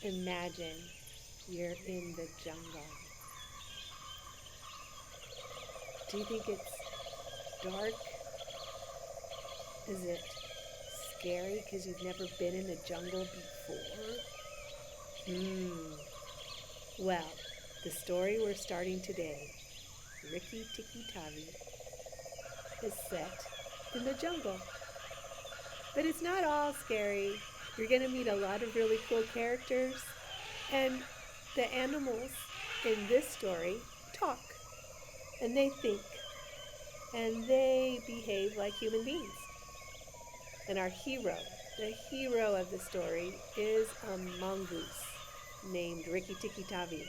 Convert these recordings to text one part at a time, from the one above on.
Imagine you're in the jungle. Do you think it's dark? Is it scary because you've never been in the jungle before? Well, the story we're starting today, RikiTikkiTavi, is set in the jungle. But it's not all scary. You're going to meet a lot of really cool characters, and the animals in this story talk, and they think, and they behave like human beings. And our hero, the hero of the story, is a mongoose named RikiTikkiTavi.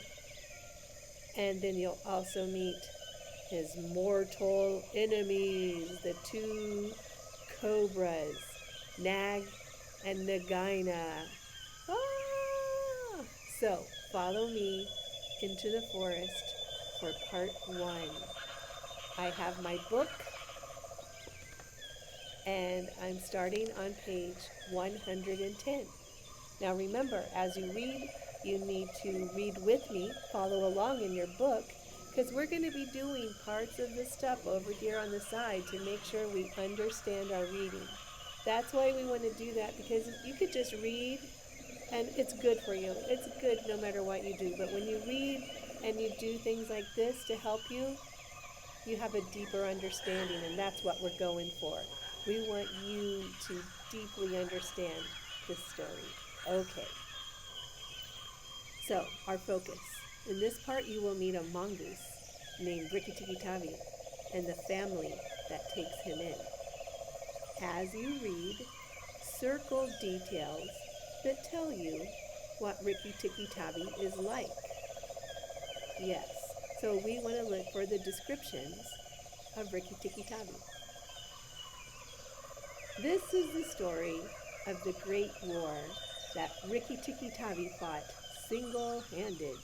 And then you'll also meet his mortal enemies, the two cobras, Nag and Nagaina. So follow me into the forest for part 1. I have my book, and I'm starting on page 110. Now remember, as you read, you need to read with me, follow along in your book, because we're going to be doing parts of the stuff over here on the side to make sure we understand our reading. That's why we want to do that, because you could just read, and it's good for you. It's good no matter what you do. But when you read and you do things like this to help you, you have a deeper understanding, and that's what we're going for. We want you to deeply understand this story. Okay. So, our focus. In this part, you will meet a mongoose named RikiTikkiTavi and the family that takes him in. As you read, circle details that tell you what RikiTikkiTavi is like. Yes, so we want to look for the descriptions of RikiTikkiTavi. This is the story of the Great War that RikiTikkiTavi fought single-handed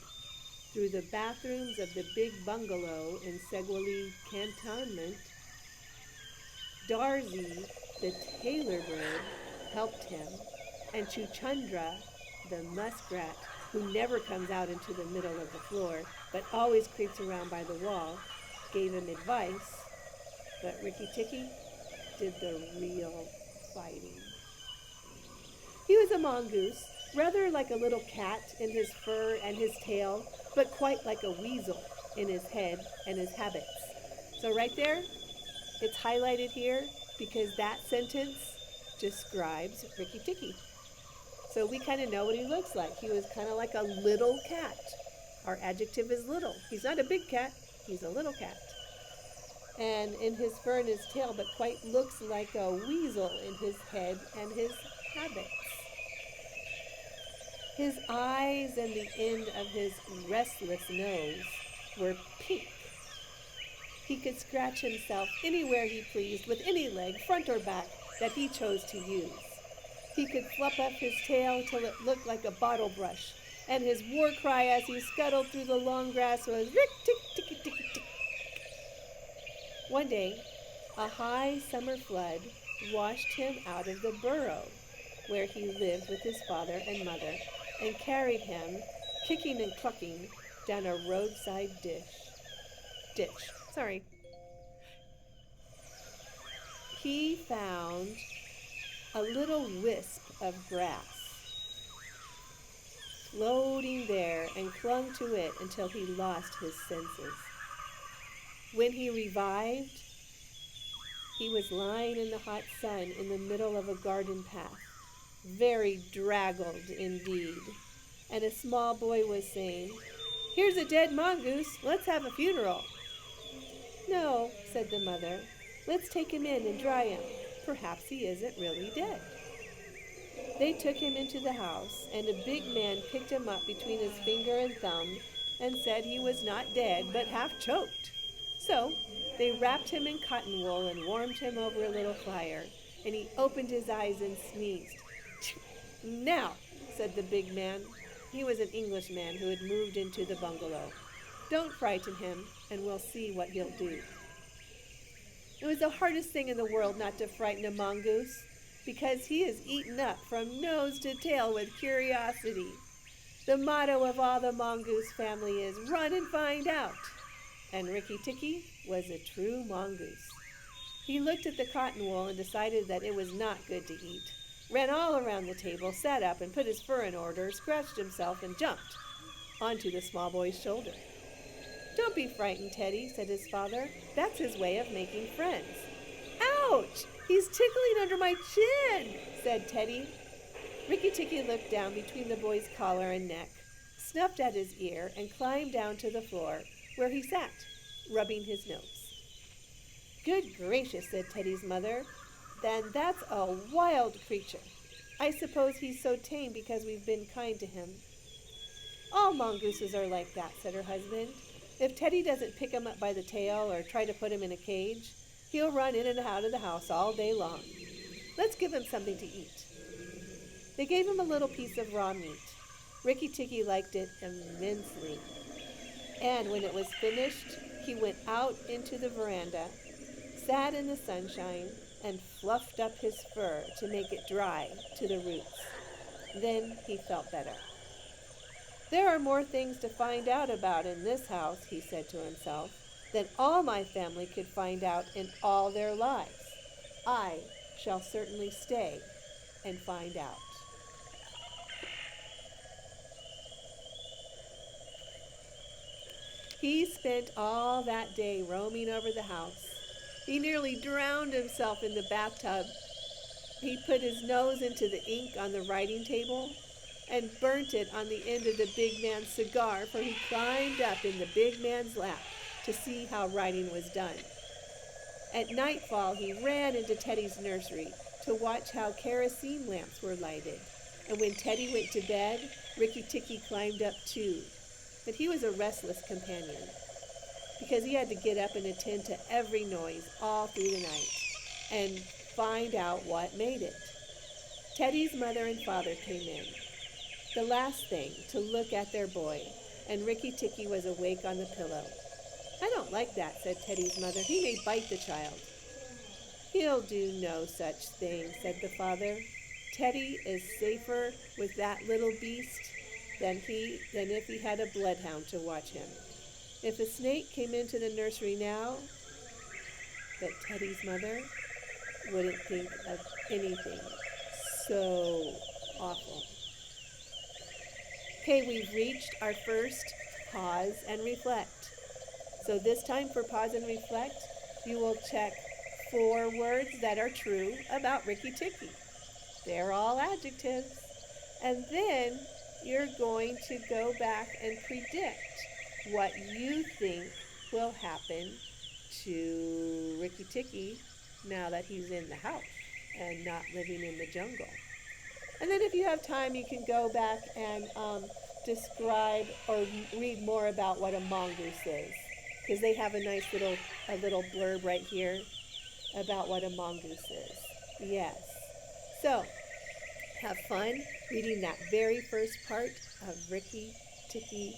through the bathrooms of the big bungalow in Segwali Cantonment. Darzi, the tailor bird, helped him, and Chuchandra, the muskrat, who never comes out into the middle of the floor, but always creeps around by the wall, gave him advice, but RikiTikki did the real fighting. He was a mongoose, rather like a little cat in his fur and his tail, but quite like a weasel in his head and his habits. So right there, it's highlighted here because that sentence describes RikiTikki. So we kind of know what he looks like. He was kind of like a little cat. Our adjective is little. He's not a big cat, he's a little cat. And in his fur and his tail, but quite looks like a weasel in his head and his habits. His eyes and the end of his restless nose were pink. He could scratch himself anywhere he pleased with any leg, front or back, that he chose to use. He could fluff up his tail till it looked like a bottle brush, and his war cry as he scuttled through the long grass was "Rik-tik-tikki-tikki-tick." One day, a high summer flood washed him out of the burrow where he lived with his father and mother, and carried him, kicking and clucking, down a roadside ditch. He found a little wisp of grass floating there and clung to it until he lost his senses. When he revived, he was lying in the hot sun in the middle of a garden path, very draggled indeed, and a small boy was saying, "Here's a dead mongoose, let's have a funeral." "No," said the mother, "let's take him in and dry him. Perhaps he isn't really dead." They took him into the house, and a big man picked him up between his finger and thumb and said he was not dead, but half choked. So they wrapped him in cotton wool and warmed him over a little fire, and he opened his eyes and sneezed. "Now," said the big man. He was an Englishman who had moved into the bungalow. "Don't frighten him, and we'll see what he'll do." It was the hardest thing in the world not to frighten a mongoose, because he is eaten up from nose to tail with curiosity. The motto of all the mongoose family is run and find out. And Rikki Tikki was a true mongoose. He looked at the cotton wool and decided that it was not good to eat, ran all around the table, sat up and put his fur in order, scratched himself and jumped onto the small boy's shoulder. Don't be frightened, Teddy, said his father. That's his way of making friends. Ouch! He's tickling under my chin, said Teddy. Rikki Tikki looked down between the boy's collar and neck, snuffed at his ear, and climbed down to the floor, where he sat, rubbing his nose. Good gracious, said Teddy's mother. Then that's a wild creature. I suppose he's so tame because we've been kind to him. All mongooses are like that, said her husband. If Teddy doesn't pick him up by the tail or try to put him in a cage, he'll run in and out of the house all day long. Let's give him something to eat. They gave him a little piece of raw meat. Rikki Tikki liked it immensely. And when it was finished, he went out into the veranda, sat in the sunshine, and fluffed up his fur to make it dry to the roots. Then he felt better. There are more things to find out about in this house, he said to himself, than all my family could find out in all their lives. I shall certainly stay and find out. He spent all that day roaming over the house. He nearly drowned himself in the bathtub. He put his nose into the ink on the writing table and burnt it on the end of the big man's cigar, for he climbed up in the big man's lap to see how writing was done. At nightfall, he ran into Teddy's nursery to watch how kerosene lamps were lighted. And when Teddy went to bed, Rikki Tikki climbed up too. But he was a restless companion because he had to get up and attend to every noise all through the night and find out what made it. Teddy's mother and father came in, the last thing to look at their boy, and Rikki Tikki was awake on the pillow. I don't like that, said Teddy's mother. He may bite the child. He'll do no such thing, said the father. Teddy is safer with that little beast than if he had a bloodhound to watch him. If a snake came into the nursery now, but Teddy's mother wouldn't think of anything so awful. Okay, we've reached our first pause and reflect. So this time for pause and reflect, you will check 4 words that are true about Rikki Tikki. They're all adjectives. And then you're going to go back and predict what you think will happen to Rikki Tikki now that he's in the house and not living in the jungle. And then if you have time, you can go back and describe or read more about what a mongoose is, because they have a nice little blurb right here about what a mongoose is. Yes. So, have fun reading that very first part of RikiTikkiTavi.